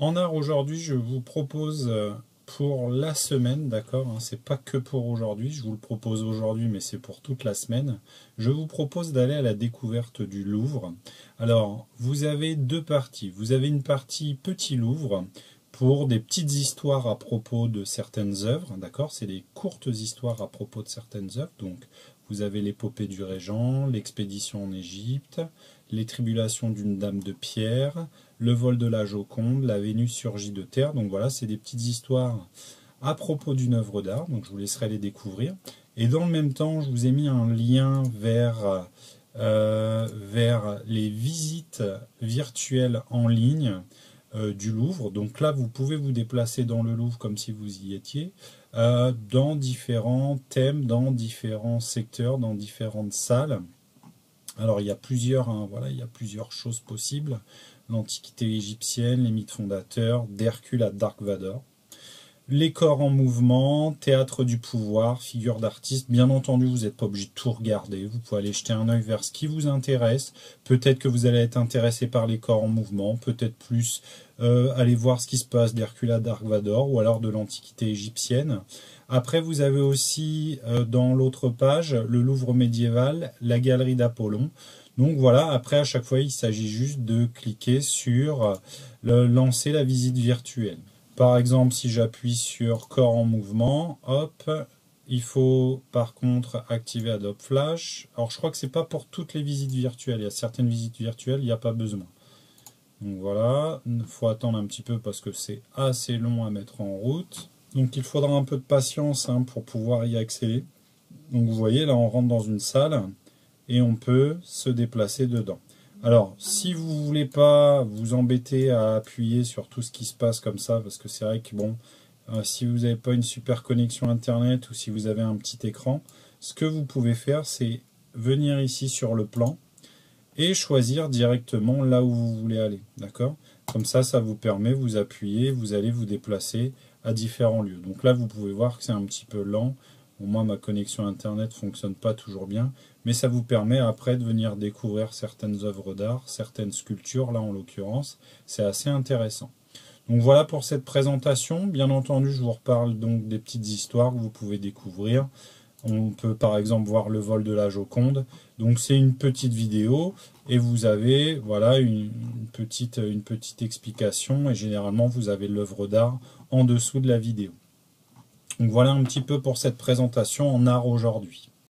En art aujourd'hui, je vous propose pour la semaine, d'accord, hein, c'est pas que pour aujourd'hui, je vous le propose aujourd'hui, mais c'est pour toute la semaine. Je vous propose d'aller à la découverte du Louvre. Alors, vous avez deux parties. Vous avez une partie Petit Louvre pour des petites histoires à propos de certaines œuvres, d'accord, c'est des courtes histoires à propos de certaines œuvres. Donc, vous avez l'épopée du Régent, l'expédition en Égypte, les tribulations d'une dame de pierre, le vol de la Joconde, la Vénus surgit de terre. Donc voilà, c'est des petites histoires à propos d'une œuvre d'art. Donc je vous laisserai les découvrir. Et dans le même temps, je vous ai mis un lien vers les visites virtuelles en ligne du Louvre. Donc là, vous pouvez vous déplacer dans le Louvre comme si vous y étiez, dans différents thèmes, dans différents secteurs, dans différentes salles. Alors il y a plusieurs, hein, voilà, il y a plusieurs choses possibles. L'Antiquité égyptienne, les mythes fondateurs, d'Hercule à Dark Vador. Les corps en mouvement, théâtre du pouvoir, figures d'artistes. Bien entendu, vous n'êtes pas obligé de tout regarder. Vous pouvez aller jeter un œil vers ce qui vous intéresse. Peut-être que vous allez être intéressé par les corps en mouvement. Peut-être plus aller voir ce qui se passe d'Hercule à Dark Vador ou alors de l'Antiquité égyptienne. Après, vous avez aussi dans l'autre page le Louvre médiéval, la galerie d'Apollon. Donc voilà, après à chaque fois, il s'agit juste de cliquer sur lancer la visite virtuelle. Par exemple, si j'appuie sur corps en mouvement, hop, il faut par contre activer Adobe Flash. Alors je crois que c'est pas pour toutes les visites virtuelles. Il y a certaines visites virtuelles, il n'y a pas besoin. Donc voilà, il faut attendre un petit peu parce que c'est assez long à mettre en route. Donc il faudra un peu de patience pour pouvoir y accéder. Donc vous voyez, là on rentre dans une salle et on peut se déplacer dedans. Alors, si vous ne voulez pas vous embêter à appuyer sur tout ce qui se passe comme ça, parce que c'est vrai que bon, si vous n'avez pas une super connexion internet ou si vous avez un petit écran, ce que vous pouvez faire, c'est venir ici sur le plan et choisir directement là où vous voulez aller, d'accord? Comme ça, ça vous permet, vous appuyez, vous allez vous déplacer à différents lieux. Donc là, vous pouvez voir que c'est un petit peu lent. Bon, moi, ma connexion internet ne fonctionne pas toujours bien, mais ça vous permet après de venir découvrir certaines œuvres d'art, certaines sculptures, là en l'occurrence. C'est assez intéressant. Donc voilà pour cette présentation. Bien entendu, je vous reparle donc des petites histoires que vous pouvez découvrir. On peut par exemple voir le vol de la Joconde. Donc c'est une petite vidéo et vous avez voilà une petite explication et généralement vous avez l'œuvre d'art en dessous de la vidéo. Donc voilà un petit peu pour cette présentation en art aujourd'hui.